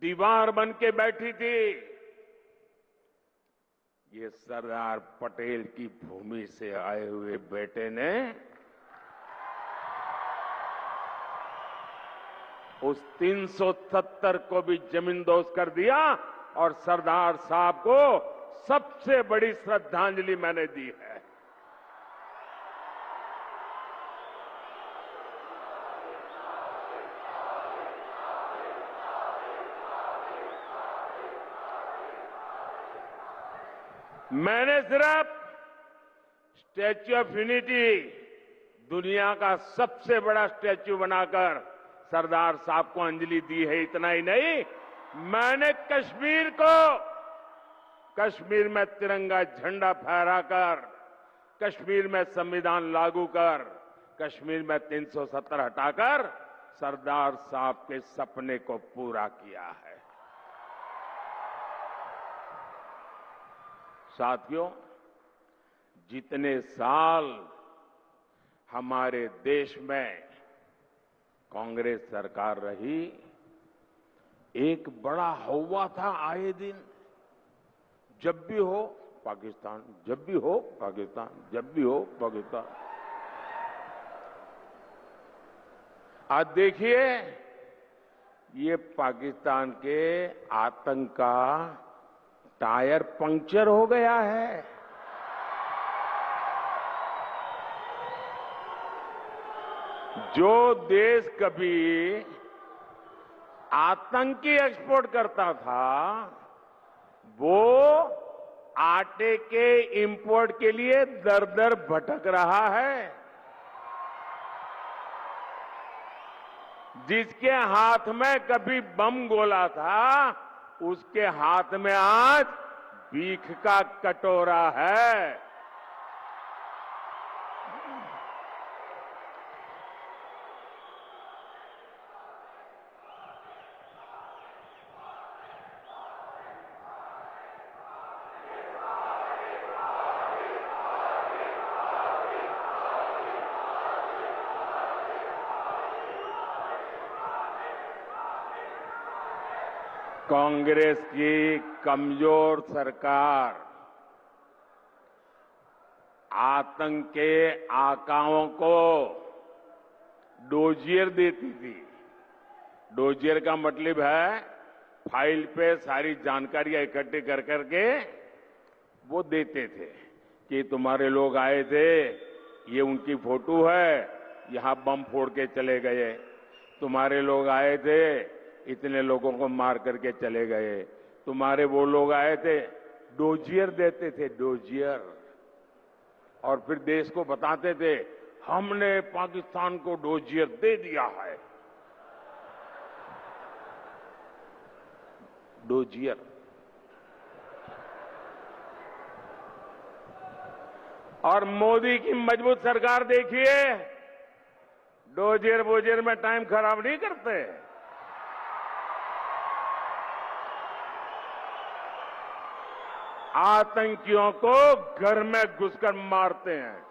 दीवार बन के बैठी थी। ये सरदार पटेल की भूमि से आए हुए बेटे ने उस 370 को भी जमींदोज कर दिया और सरदार साहब को सबसे बड़ी श्रद्धांजलि मैंने दी है। मैंने सिर्फ स्टैच्यू ऑफ यूनिटी, दुनिया का सबसे बड़ा स्टैच्यू बनाकर सरदार साहब को अंजलि दी है, इतना ही नहीं, मैंने कश्मीर में तिरंगा झंडा फहराकर, कश्मीर में संविधान लागू कर, कश्मीर में 370 हटाकर सरदार साहब के सपने को पूरा किया है। साथियों, जितने साल हमारे देश में कांग्रेस सरकार रही, एक बड़ा हौवा था आए दिन, जब भी हो पाकिस्तान, जब भी हो पाकिस्तान, जब भी हो पाकिस्तान। आज देखिए, ये पाकिस्तान के आतंक का टायर पंक्चर हो गया है। जो देश कभी आतंकी एक्सपोर्ट करता था, वो आटे के इंपोर्ट के लिए दर दर भटक रहा है। जिसके हाथ में कभी बम गोला था, उसके हाथ में आज भीख का कटोरा है। कांग्रेस की कमजोर सरकार आतंक के आकाओं को डोजियर देती थी। डोजियर का मतलब है फाइल पे सारी जानकारियां इकट्ठी कर करके वो देते थे कि तुम्हारे लोग आए थे, ये उनकी फोटो है, यहां बम फोड़ के चले गए। तुम्हारे लोग आए थे, इतने लोगों को मार करके चले गए। तुम्हारे वो लोग आए थे, डोजियर देते थे, डोजियर। और फिर देश को बताते थे, हमने पाकिस्तान को डोजियर दे दिया है। डोजियर। और मोदी की मजबूत सरकार देखिए, डोजियर बोजियर में टाइम खराब नहीं करते। आतंकियों को घर में घुसकर मारते हैं।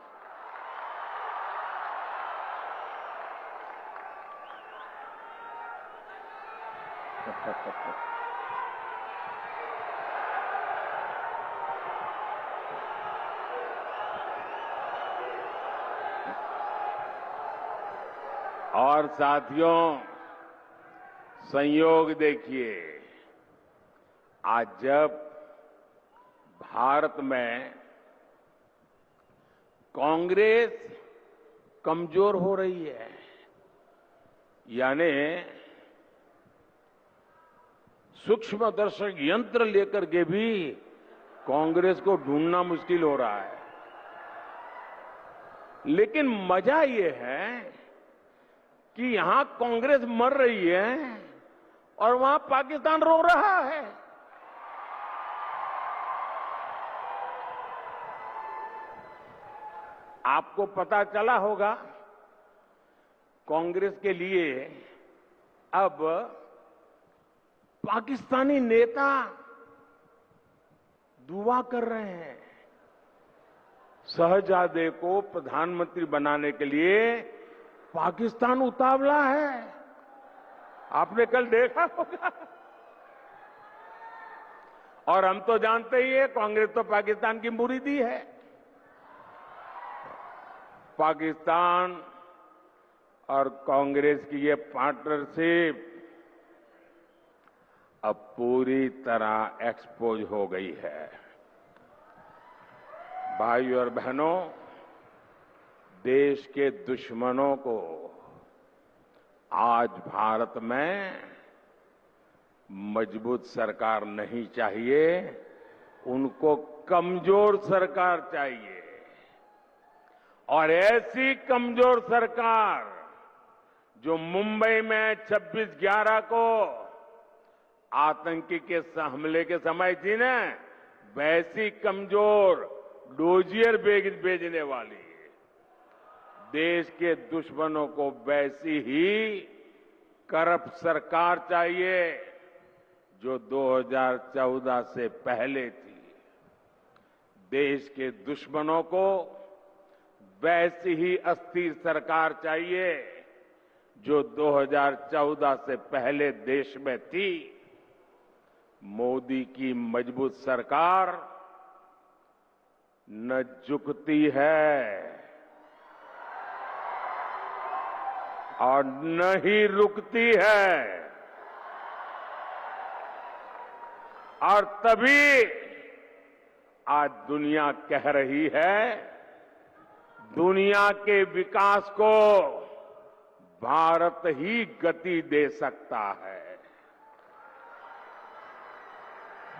और साथियों, संयोग देखिए, आज जब भारत में कांग्रेस कमजोर हो रही है, यानी सूक्ष्मदर्शक यंत्र लेकर के भी कांग्रेस को ढूंढना मुश्किल हो रहा है। लेकिन मजा ये है कि यहां कांग्रेस मर रही है और वहां पाकिस्तान रो रहा है। आपको पता चला होगा, कांग्रेस के लिए अब पाकिस्तानी नेता दुआ कर रहे हैं। शहजादे को प्रधानमंत्री बनाने के लिए पाकिस्तान उतावला है। आपने कल देखा होगा, और हम तो जानते ही है कांग्रेस तो पाकिस्तान की मुरीदी है। पाकिस्तान और कांग्रेस की ये पार्टनरशिप अब पूरी तरह एक्सपोज हो गई है। भाइयों और बहनों, देश के दुश्मनों को आज भारत में मजबूत सरकार नहीं चाहिए, उनको कमजोर सरकार चाहिए। और ऐसी कमजोर सरकार जो मुंबई में 26/11 को आतंकी के हमले के समय थी ना, वैसी कमजोर डोजियर भेजने वाली है। देश के दुश्मनों को वैसी ही करप्ट सरकार चाहिए जो 2014 से पहले थी। देश के दुश्मनों को वैसी ही अस्थिर सरकार चाहिए जो 2014 से पहले देश में थी। मोदी की मजबूत सरकार न झुकती है और न ही रुकती है। और तभी आज दुनिया कह रही है, दुनिया के विकास को भारत ही गति दे सकता है।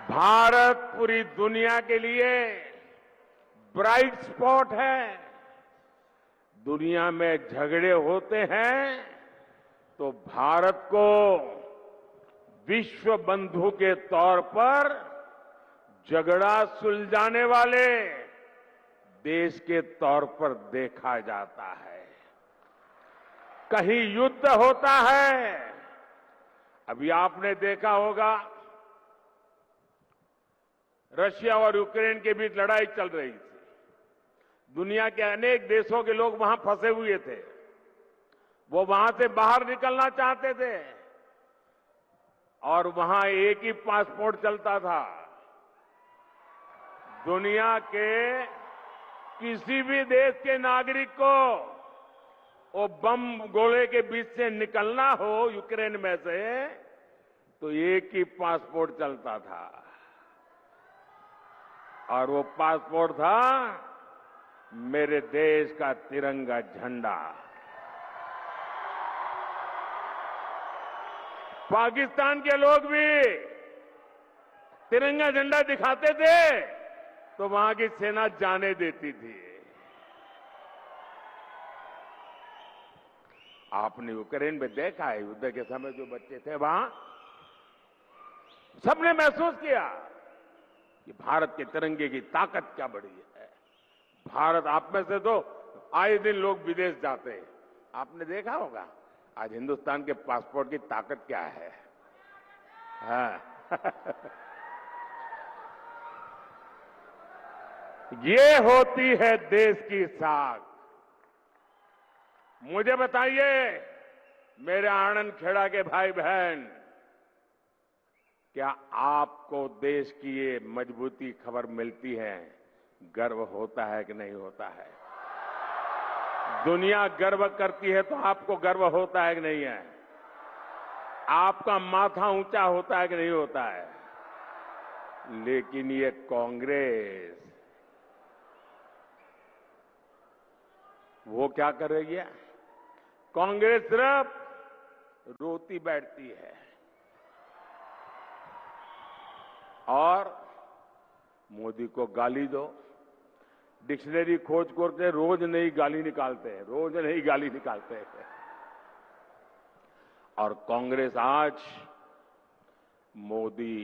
भारत पूरी दुनिया के लिए ब्राइट स्पॉट है। दुनिया में झगड़े होते हैं तो भारत को विश्व बंधु के तौर पर झगड़ा सुलझाने वाले देश के तौर पर देखा जाता है। कहीं युद्ध होता है, अभी आपने देखा होगा रशिया और यूक्रेन के बीच लड़ाई चल रही थी। दुनिया के अनेक देशों के लोग वहां फंसे हुए थे, वो वहां से बाहर निकलना चाहते थे और वहां एक ही पासपोर्ट चलता था। दुनिया के किसी भी देश के नागरिक को वो बम गोले के बीच से निकलना हो यूक्रेन में से, तो एक ही पासपोर्ट चलता था और वो पासपोर्ट था मेरे देश का तिरंगा झंडा। पाकिस्तान के लोग भी तिरंगा झंडा दिखाते थे तो वहां की सेना जाने देती थी। आपने यूक्रेन में देखा है, युद्ध के समय जो बच्चे थे वहां, सबने महसूस किया कि भारत के तिरंगे की ताकत क्या बड़ी है। भारत, आप में से तो आए दिन लोग विदेश जाते हैं, आपने देखा होगा आज हिंदुस्तान के पासपोर्ट की ताकत क्या है। हाँ। ये होती है देश की साख। मुझे बताइए मेरे आनंद खेड़ा के भाई बहन, क्या आपको देश की ये मजबूती खबर मिलती है, गर्व होता है कि नहीं होता है? दुनिया गर्व करती है तो आपको गर्व होता है कि नहीं है? आपका माथा ऊंचा होता है कि नहीं होता है? लेकिन ये कांग्रेस, वो क्या कर रही है? कांग्रेस सिर्फ रोती बैठती है और मोदी को गाली दो। डिक्शनरी खोज करके रोज नई गाली निकालते हैं, रोज नई गाली निकालते हैं। और कांग्रेस आज मोदी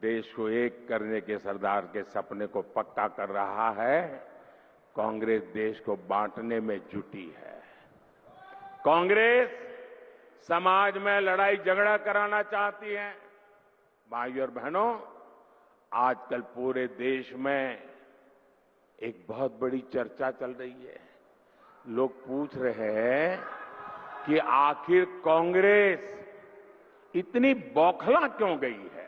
देश को एक करने के सरदार के सपने को पक्का कर रहा है। कांग्रेस देश को बांटने में जुटी है। कांग्रेस समाज में लड़ाई झगड़ा कराना चाहती है। भाइयों और बहनों, आजकल पूरे देश में एक बहुत बड़ी चर्चा चल रही है। लोग पूछ रहे हैं कि आखिर कांग्रेस इतनी बौखला क्यों गई है?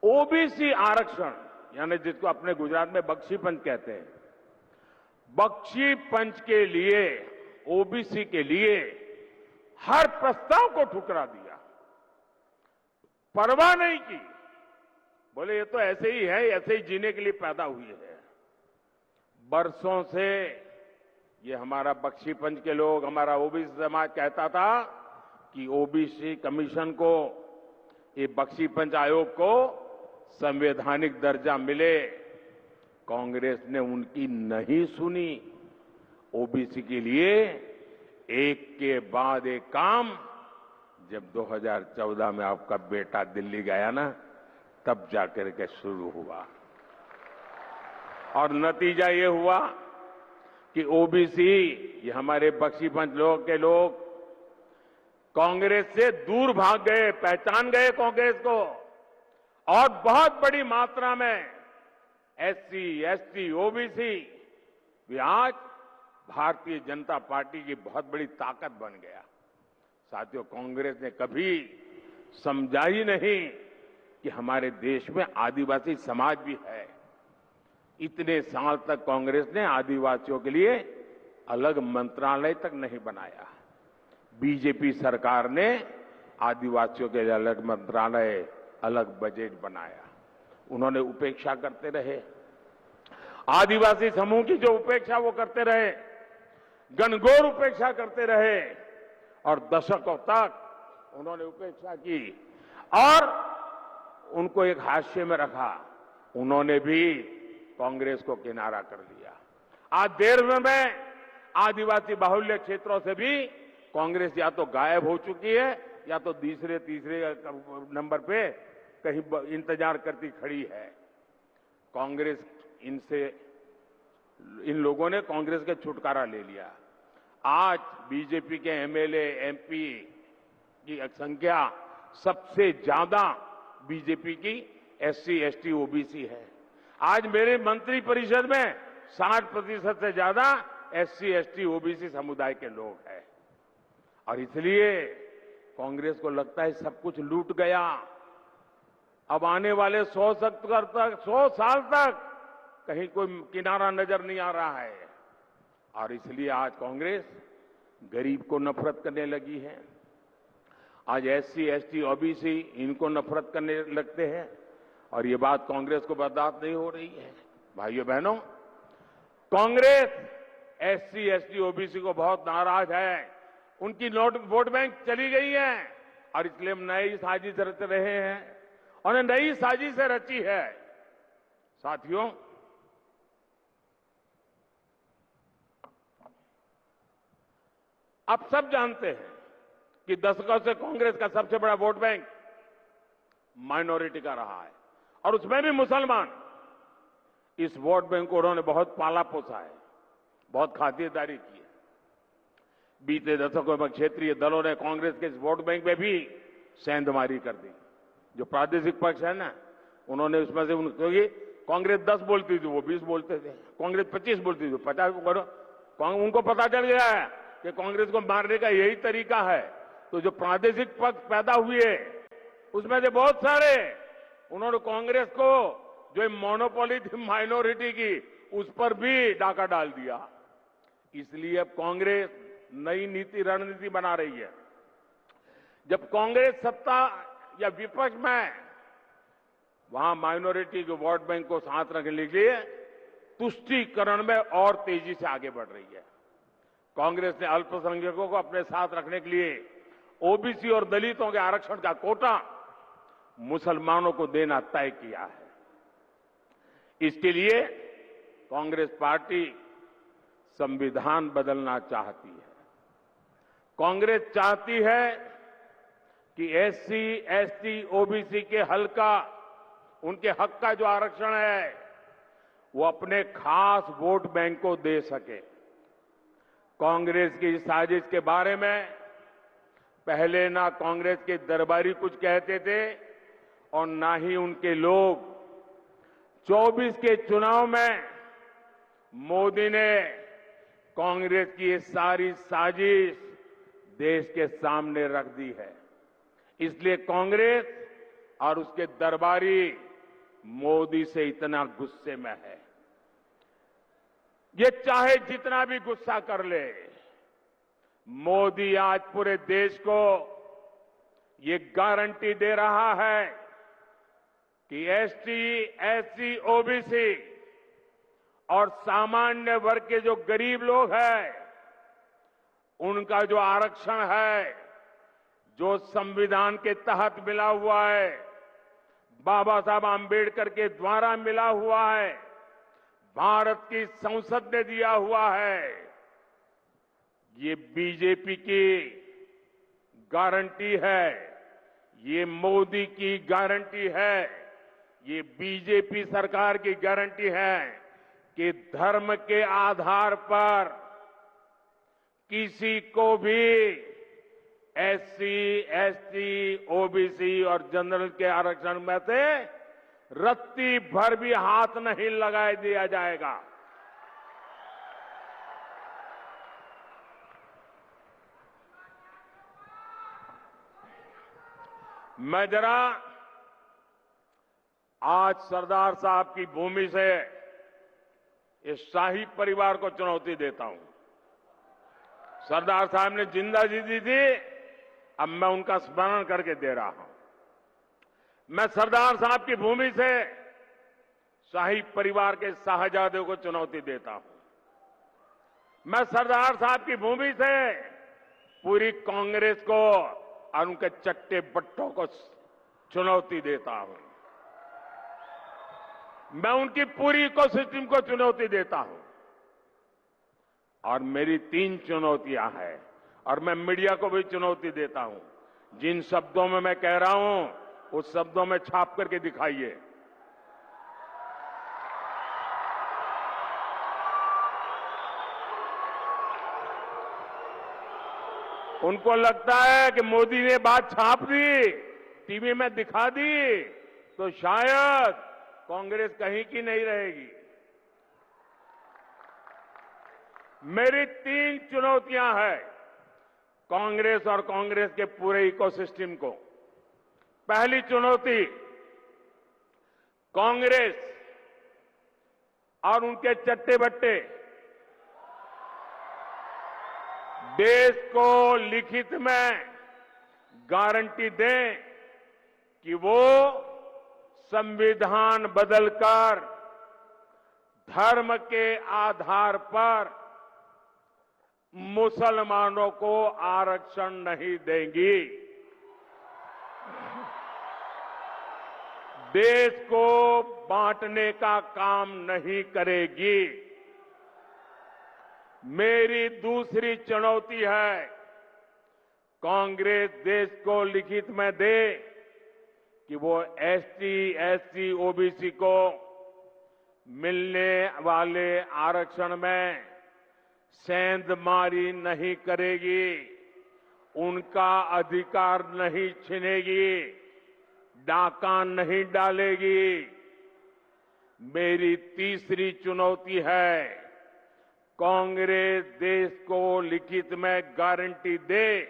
ओबीसी आरक्षण यानी जिसको अपने गुजरात में बख्शी पंच कहते हैं, बख्शी पंच के लिए, ओबीसी के लिए हर प्रस्ताव को ठुकरा दिया, परवाह नहीं की। बोले ये तो ऐसे ही है, ऐसे ही जीने के लिए पैदा हुई है। बरसों से ये हमारा बख्शी पंच के लोग, हमारा ओबीसी समाज कहता था कि ओबीसी कमीशन को, ये बख्शी पंच आयोग को संवैधानिक दर्जा मिले। कांग्रेस ने उनकी नहीं सुनी। ओबीसी के लिए एक के बाद एक काम, जब 2014 में आपका बेटा दिल्ली गया ना, तब जाकर के शुरू हुआ और नतीजा ये हुआ कि ओबीसी, ये हमारे बख्शी पंच लोग के लोग कांग्रेस से दूर भाग गए, पहचान गए कांग्रेस को, और बहुत बड़ी मात्रा में एससी, एसटी, ओबीसी भी आज भारतीय जनता पार्टी की बहुत बड़ी ताकत बन गया। साथियों, कांग्रेस ने कभी समझा ही नहीं कि हमारे देश में आदिवासी समाज भी है। इतने साल तक कांग्रेस ने आदिवासियों के लिए अलग मंत्रालय तक नहीं बनाया। बीजेपी सरकार ने आदिवासियों के लिए अलग मंत्रालय, अलग बजट बनाया। उन्होंने उपेक्षा करते रहे, आदिवासी समूह की जो उपेक्षा वो करते रहे, घनघोर उपेक्षा करते रहे और दशकों तक उन्होंने उपेक्षा की और उनको एक हाशिए में रखा। उन्होंने भी कांग्रेस को किनारा कर लिया। आज देर में आदिवासी बाहुल्य क्षेत्रों से भी कांग्रेस या तो गायब हो चुकी है या तो तीसरे नंबर पे कहीं इंतजार करती खड़ी है। कांग्रेस इन लोगों ने कांग्रेस का छुटकारा ले लिया। आज बीजेपी के एमएलए, एमपी की संख्या सबसे ज्यादा बीजेपी की एससी, एसटी, ओबीसी है। आज मेरे मंत्री परिषद में 60% से ज्यादा एससी, एसटी, ओबीसी समुदाय के लोग हैं और इसलिए कांग्रेस को लगता है सब कुछ लूट गया। अब आने वाले 100 साल तक कहीं कोई किनारा नजर नहीं आ रहा है और इसलिए आज कांग्रेस गरीब को नफरत करने लगी है। आज एससी, एसटी, ओबीसी इनको नफरत करने लगते हैं और ये बात कांग्रेस को बर्दाश्त नहीं हो रही है। भाइयों बहनों, कांग्रेस एससी, एसटी, ओबीसी को बहुत नाराज है। उनकी वोट बैंक चली गई है और इसलिए हम नई साजिश रच रहे हैं और नई साजिश रची है। साथियों, आप सब जानते हैं कि दशकों से कांग्रेस का सबसे बड़ा वोट बैंक माइनॉरिटी का रहा है और उसमें भी मुसलमान। इस वोट बैंक को उन्होंने बहुत पाला पोसा है, बहुत खातिरदारी की है। बीते दशकों में क्षेत्रीय दलों ने कांग्रेस के इस वोट बैंक में भी सेंधमारी कर दी। जो प्रादेशिक पक्ष है ना, उन्होंने उसमें से क्योंकि कांग्रेस 10 बोलती थी, वो 20 बोलते थे, कांग्रेस 25 बोलती थी, 50 करो। उनको पता चल गया है कि कांग्रेस को मारने का यही तरीका है। तो जो प्रादेशिक पक्ष पैदा हुए उसमें से बहुत सारे उन्होंने कांग्रेस को, जो मोनोपोली थी माइनॉरिटी की, उस पर भी डाका डाल दिया। इसलिए अब कांग्रेस नई नीति, रणनीति बना रही है। जब कांग्रेस सत्ता या विपक्ष में, वहां माइनॉरिटी के वोट बैंक को साथ रखने के लिए तुष्टीकरण में और तेजी से आगे बढ़ रही है। कांग्रेस ने अल्पसंख्यकों को अपने साथ रखने के लिए ओबीसी और दलितों के आरक्षण का कोटा मुसलमानों को देना तय किया है। इसके लिए कांग्रेस पार्टी संविधान बदलना चाहती है। कांग्रेस चाहती है कि एससी, एसटी, ओबीसी के उनके हक का जो आरक्षण है वो अपने खास वोट बैंक को दे सके। कांग्रेस की इस साजिश के बारे में पहले ना कांग्रेस के दरबारी कुछ कहते थे और ना ही उनके लोग। 24 के चुनाव में मोदी ने कांग्रेस की ये सारी साजिश देश के सामने रख दी है। इसलिए कांग्रेस और उसके दरबारी मोदी से इतना गुस्से में है। ये चाहे जितना भी गुस्सा कर ले, मोदी आज पूरे देश को ये गारंटी दे रहा है कि एसटी, एससी, ओबीसी और सामान्य वर्ग के जो गरीब लोग हैं, उनका जो आरक्षण है, जो संविधान के तहत मिला हुआ है, बाबा साहब आंबेडकर के द्वारा मिला हुआ है, भारत की संसद ने दिया हुआ है, ये बीजेपी की गारंटी है, ये मोदी की गारंटी है, ये बीजेपी सरकार की गारंटी है कि धर्म के आधार पर किसी को भी एससी, एसटी, ओबीसी और जनरल के आरक्षण में से रत्ती भर भी हाथ नहीं लगाए दिया जाएगा। मैं जरा आज सरदार साहब की भूमि से इस शाही परिवार को चुनौती देता हूं। सरदार साहब ने जिंदगी दी थी, अब मैं उनका स्मरण करके दे रहा हूं। मैं सरदार साहब की भूमि से शाही परिवार के शाहजादों को चुनौती देता हूं। मैं सरदार साहब की भूमि से पूरी कांग्रेस को और उनके चट्टे बट्टों को चुनौती देता हूं। मैं उनकी पूरी इकोसिस्टम को चुनौती देता हूं। और मेरी 3 चुनौतियां हैं और मैं मीडिया को भी चुनौती देता हूं। जिन शब्दों में मैं कह रहा हूं, उस शब्दों में छाप करके दिखाइए। उनको लगता है कि मोदी ने बात छाप दी, टीवी में दिखा दी, तो शायद कांग्रेस कहीं की नहीं रहेगी। मेरी 3 चुनौतियां हैं कांग्रेस और कांग्रेस के पूरे इकोसिस्टम को। पहली चुनौती, कांग्रेस और उनके चट्टे बट्टे देश को लिखित में गारंटी दें कि वो संविधान बदलकर धर्म के आधार पर मुसलमानों को आरक्षण नहीं देंगी, देश को बांटने का काम नहीं करेगी। मेरी दूसरी चुनौती है, कांग्रेस देश को लिखित में दे कि वो एसटी, एससी, ओबीसी को मिलने वाले आरक्षण में सेंधमारी नहीं करेगी, उनका अधिकार नहीं छीनेगी, डाका नहीं डालेगी। मेरी तीसरी चुनौती है, कांग्रेस देश को लिखित में गारंटी दे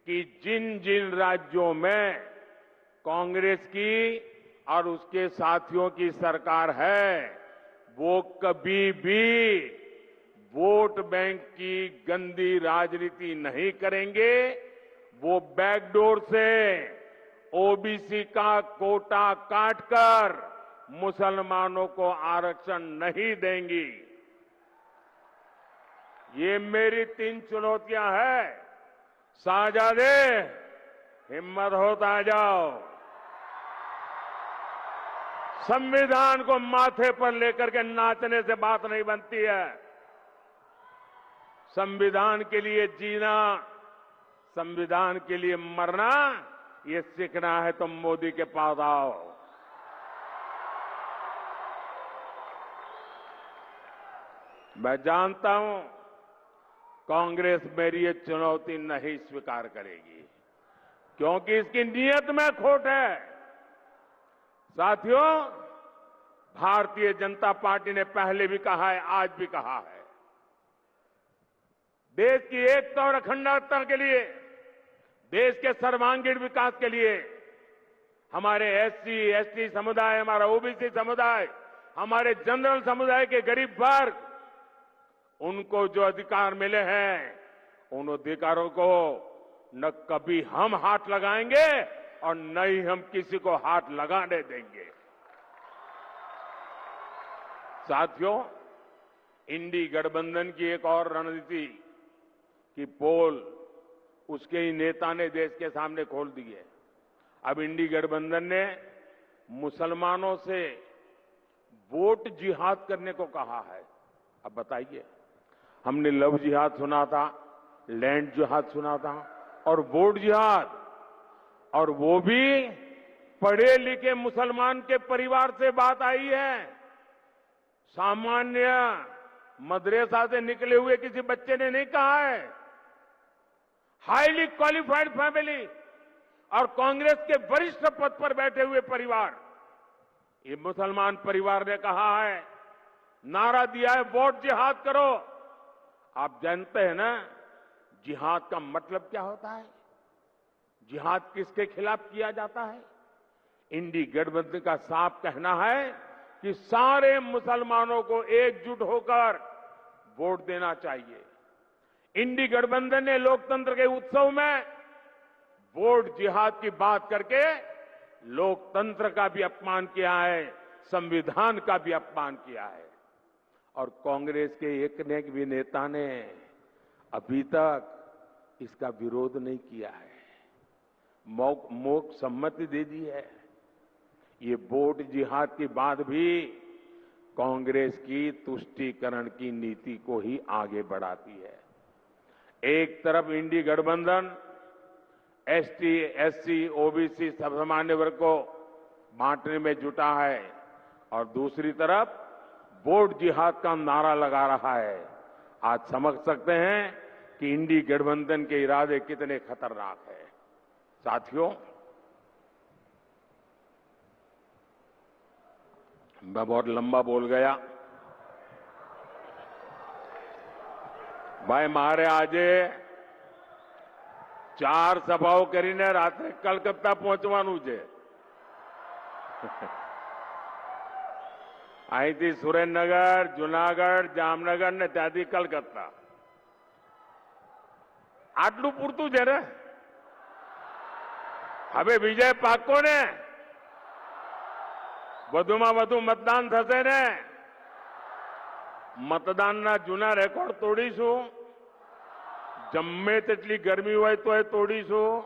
कि जिन जिन राज्यों में कांग्रेस की और उसके साथियों की सरकार है, वो कभी भी वोट बैंक की गंदी राजनीति नहीं करेंगे। वो बैकडोर से ओबीसी का कोटा काटकर मुसलमानों को आरक्षण नहीं देंगी। ये मेरी 3 चुनौतियां हैं। शाहजादे, हिम्मत हो तो आ जाओ। संविधान को माथे पर लेकर के नाचने से बात नहीं बनती है। संविधान के लिए जीना, संविधान के लिए मरना, ये सीखना है तो मोदी के पास आओ। मैं जानता हूं कांग्रेस मेरी ये चुनौती नहीं स्वीकार करेगी, क्योंकि इसकी नीयत में खोट है। साथियों, भारतीय जनता पार्टी ने पहले भी कहा है, आज भी कहा है, देश की एकता और अखंडता के लिए, देश के सर्वांगीण विकास के लिए हमारे एससी, एसटी समुदाय, हमारा ओबीसी समुदाय, हमारे जनरल समुदाय के गरीब वर्ग, उनको जो अधिकार मिले हैं, उन अधिकारों को न कभी हम हाथ लगाएंगे और न ही हम किसी को हाथ लगाने देंगे। साथियों, इंडी गठबंधन की एक और रणनीति की पोल उसके ही नेता ने देश के सामने खोल दी है। अब इंडी गठबंधन ने मुसलमानों से वोट जिहाद करने को कहा है। अब बताइए, हमने लव जिहाद सुना था, लैंड जिहाद सुना था और वोट जिहाद, और वो भी पढ़े लिखे मुसलमान के परिवार से बात आई है। सामान्य मदरसा से निकले हुए किसी बच्चे ने नहीं कहा है। हाईली क्वालिफाइड फैमिली और कांग्रेस के वरिष्ठ पद पर बैठे हुए परिवार, ये मुसलमान परिवार ने कहा है, नारा दिया है, वोट जिहाद करो। आप जानते हैं ना जिहाद का मतलब क्या होता है? जिहाद किसके खिलाफ किया जाता है? इंडी गठबंधन का साफ कहना है कि सारे मुसलमानों को एकजुट होकर वोट देना चाहिए। इंडी गठबंधन ने लोकतंत्र के उत्सव में वोट जिहाद की बात करके लोकतंत्र का भी अपमान किया है, संविधान का भी अपमान किया है। और कांग्रेस के एक ने भी नेता ने अभी तक इसका विरोध नहीं किया है, मौक सम्मति दे दी है। ये वोट जिहाद की बात भी कांग्रेस की तुष्टीकरण की नीति को ही आगे बढ़ाती है। एक तरफ इंडी गठबंधन एसटी, एससी, ओबीसी सामान्य वर्ग को बांटने में जुटा है और दूसरी तरफ वोट जिहाद का नारा लगा रहा है। आज समझ सकते हैं कि इंडी गठबंधन के इरादे कितने खतरनाक हैं। साथियों, मैं बहुत लंबा बोल गया भाई। मारे आजे 4 સભાઓ કરીને રાત્રે કલકત્તા પહોંચવાનું છે। અહીંથી સુરેન્દ્રનગર, જુનાગઢ, જામનગર ને ત્યાંથી કલકત્તા, આટલું પૂરતું છે ને? હવે વિજય પાક્કો ને? વધુમાં વધુ મતદાન થશે ને? મતદાનના જૂના રેકોર્ડ તોડીશું, ગમે તેટલી ગરમી હોય તો એ તોડીશું।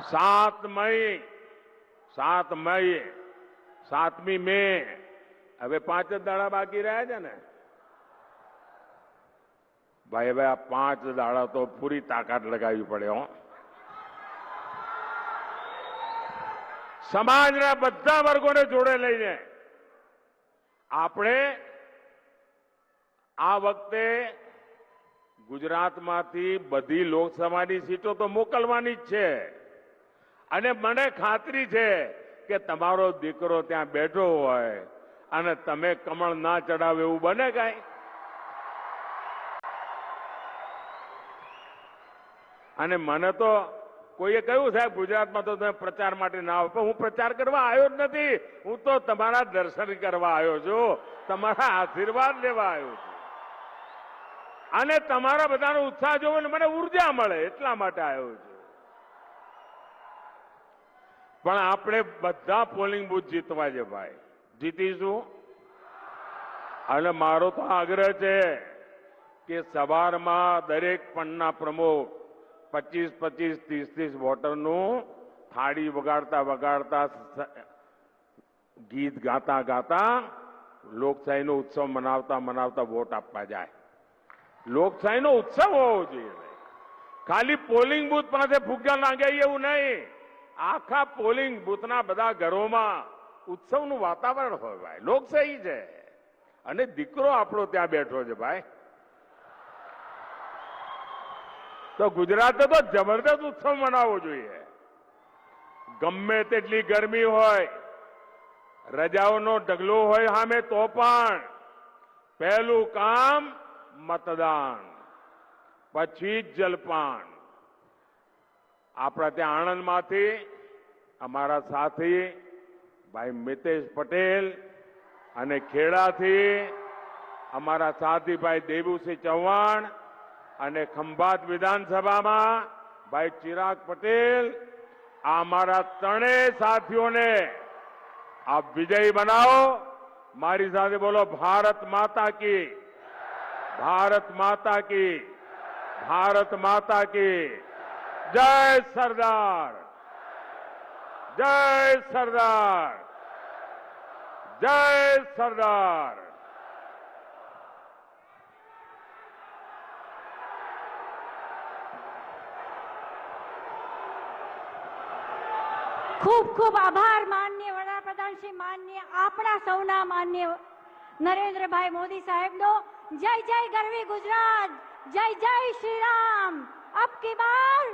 7મી મે હવે 5 જ દાડા બાકી રહ્યા છે ને ભાઈ। હવે આ 5 દાડા તો પૂરી તાકાત લગાવવી પડે હો। સમાજના બધા વર્ગોને જોડે લઈને આપણે આ વખતે ગુજરાતમાંથી બધી લોકસભાની સીટો તો મોકલવાની જ છે અને મને ખાતરી છે કે તમારો દીકરો ત્યાં બેઠો હોય અને તમે કમળ ના ચડાવે એવું બને કાંઈ? અને મને તો કોઈએ કહ્યું સાહેબ ગુજરાતમાં તો તમે પ્રચાર માટે ના આવો, પણ હું પ્રચાર કરવા આવ્યો જ નથી। હું તો તમારા દર્શન કરવા આવ્યો છું, તમારા આશીર્વાદ લેવા આવ્યો છું અને તમારા બધાનો ઉત્સાહ જોઈને મને ઉર્જા મળે એટલા માટે આવ્યો છું। પણ આપણે બધા પોલિંગ બૂથ જીતવા છે ભાઈ, જીતીશું। અને મારો તો આગ્રહ છે કે સવારમાં દરેક પણના પ્રમુખ 25-25, 30-30 વોટરનું થાળી વગાડતા વગાડતા, ગીત ગાતા ગાતા લોકશાહીનો ઉત્સવ મનાવતા મનાવતા વોટ આપવા જાય। લોકશાહીનો ઉત્સવ હોવો જોઈએ, ખાલી પોલિંગ બૂથ પાસે ફુગ્ગા લાગે એવું નહીં। આખા પોલિંગ બૂથના બધા ઘરોમાં ઉત્સવનું વાતાવરણ હોય ભાઈ। લોકશાહી છે અને દીકરો આપણો ત્યાં બેઠો છે ભાઈ। તો ગુજરાતે તો જબરદસ્ત ઉત્સવ મનાવવો જોઈએ। ગમે તેટલી ગરમી હોય, રજાઓનો ઢગલો હોય સામે, તો પણ પહેલું કામ મતદાન, પછી જ જલપાન। આપણા ત્યાં આણંદમાંથી અમારા સાથી ભાઈ મિતેશ પટેલ અને ખેડાથી અમારા સાથી ભાઈ દેવુસિંહ ચૌહાણ અને ખંભાત વિધાનસભામાં ભાઈ ચિરાગ પટેલ આ અમારા ત્રણેય સાથીઓને આપ વિજયી બનાવો। મારી સાથે બોલો ભારત માતા की, भारत माता की, भारत माता की जय सरदार, जय सरदार, जय सरदार। खूब खूब आभार माननीय वडाप्रधान श्री, माननीय आपणा सौना माननीय नरेंद्र भाई मोदी साहेब नो। जय जय गरवी गुजरात, जय जय श्री राम। अब की बार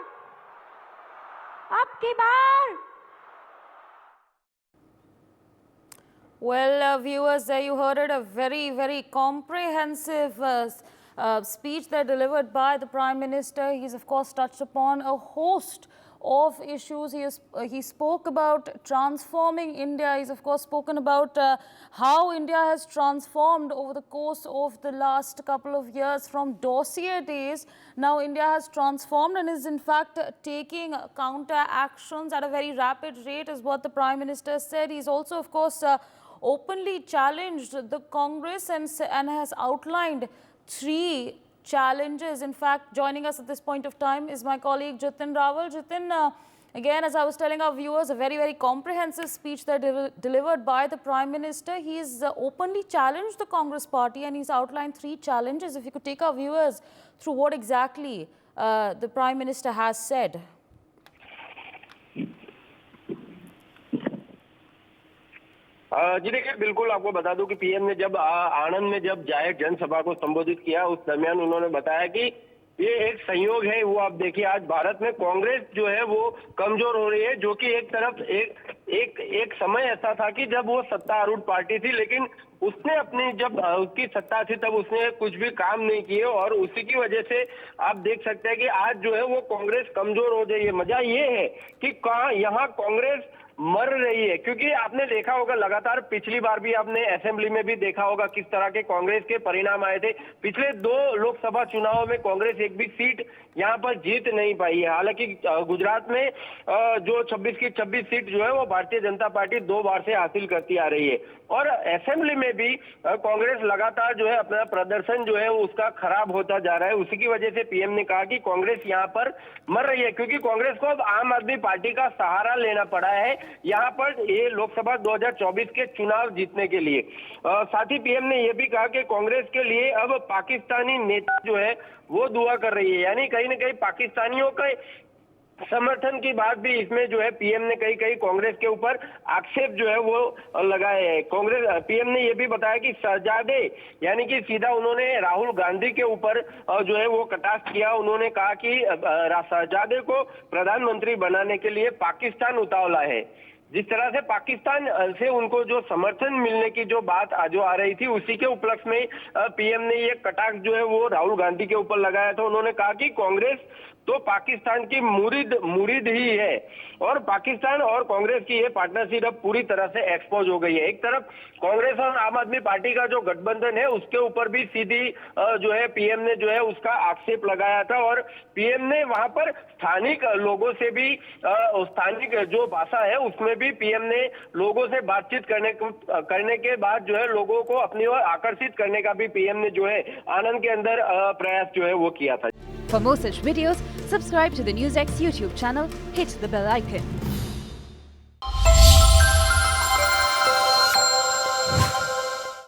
Well, viewers, there you heard it, a very, very comprehensive speech that delivered by the Prime Minister. He's, of course, touched upon a host of issues. He spoke about transforming India. He's, of course, spoken about how India has transformed over the course of the last couple of years from dossier days. Now, India has transformed and is, in fact, taking counter actions at a very rapid rate, is what the Prime Minister said. He's also, of course, openly challenged the Congress and has outlined 3 challenges. In fact, joining us at this point of time is my colleague Jitin Rawal. Jitin, again, as I was telling our viewers, a very, very comprehensive speech that delivered by the Prime Minister. He's openly challenged the Congress party and he's outlined 3 challenges. If you could take our viewers through what exactly the Prime Minister has said. जी देखिए, बिल्कुल आपको बता दूं कि PM ने जब आनंद में जब जाहिर जनसभा को संबोधित किया, उस दरमियान उन्होंने बताया कि ये एक संयोग है। वो आप देखिए, आज भारत में कांग्रेस जो है वो कमजोर हो रही है, जो कि एक तरफ एक समय ऐसा था कि जब वो सत्तारूढ़ पार्टी थी, लेकिन उसने अपनी जब उसकी सत्ता थी तब उसने कुछ भी काम नहीं किए और उसी की वजह से आप देख सकते हैं कि आज जो है वो कांग्रेस कमजोर हो गई है। मजा ये है कि यहाँ कांग्रेस मर रही है, क्योंकि आपने देखा होगा लगातार, पिछली बार भी आपने असेंबली में भी देखा होगा किस तरह के कांग्रेस के परिणाम आए थे। पिछले 2 लोकसभा चुनावों में कांग्रेस एक भी सीट यहाँ पर जीत नहीं पाई है। हालांकि गुजरात में जो 26 की 26 सीट जो है वो भारतीय जनता पार्टी 2 बार से हासिल करती आ रही है और असेंबली में भी कांग्रेस लगातार जो है अपना प्रदर्शन जो है उसका खराब होता जा रहा है। उसी की वजह से पीएम ने कहा कि कांग्रेस यहाँ पर मर रही है, क्योंकि कांग्रेस को अब आम आदमी पार्टी का सहारा लेना पड़ा है यहाँ पर ये लोकसभा 2024 के चुनाव जीतने के लिए। साथ ही पीएम ने यह भी कहा कि कांग्रेस के लिए अब पाकिस्तानी नेता जो है वो दुआ कर रही है, यानी कहीं ना कहीं पाकिस्तानियों का समर्थन की बात भी इसमें जो है पीएम ने कहीं कांग्रेस के ऊपर आक्षेप जो है वो लगाए हैं। कांग्रेस पीएम ने यह भी बताया कि शहजादे यानी कि सीधा उन्होंने राहुल गांधी के ऊपर जो है वो कटाक्ष किया। उन्होंने कहा कि शहजादे को प्रधानमंत्री बनाने के लिए पाकिस्तान उतावला है। जिस तरह से पाकिस्तान से उनको जो समर्थन मिलने की जो बात जो आ रही थी, उसी के उपलक्ष्य में पीएम ने ये कटाक्ष जो है वो राहुल गांधी के ऊपर लगाया था। उन्होंने कहा कि कांग्रेस तो पाकिस्तान की मुरीद ही है और पाकिस्तान और कांग्रेस की ये पार्टनरशिप अब पूरी तरह से एक्सपोज हो गई है। एक तरफ कांग्रेस और आम आदमी पार्टी का जो गठबंधन है उसके ऊपर भी सीधी जो है पीएम ने जो है उसका आक्षेप लगाया था और पीएम ने वहां पर स्थानिक लोगों से भी स्थानिक जो भाषा है उसमें भी पीएम ने लोगों से बातचीत करने के बाद जो है लोगों को अपनी ओर आकर्षित करने का भी पीएम ने जो है आनंद के अंदर प्रयास जो है वो किया था। For more such videos, subscribe to the NewsX YouTube channel, hit the bell icon.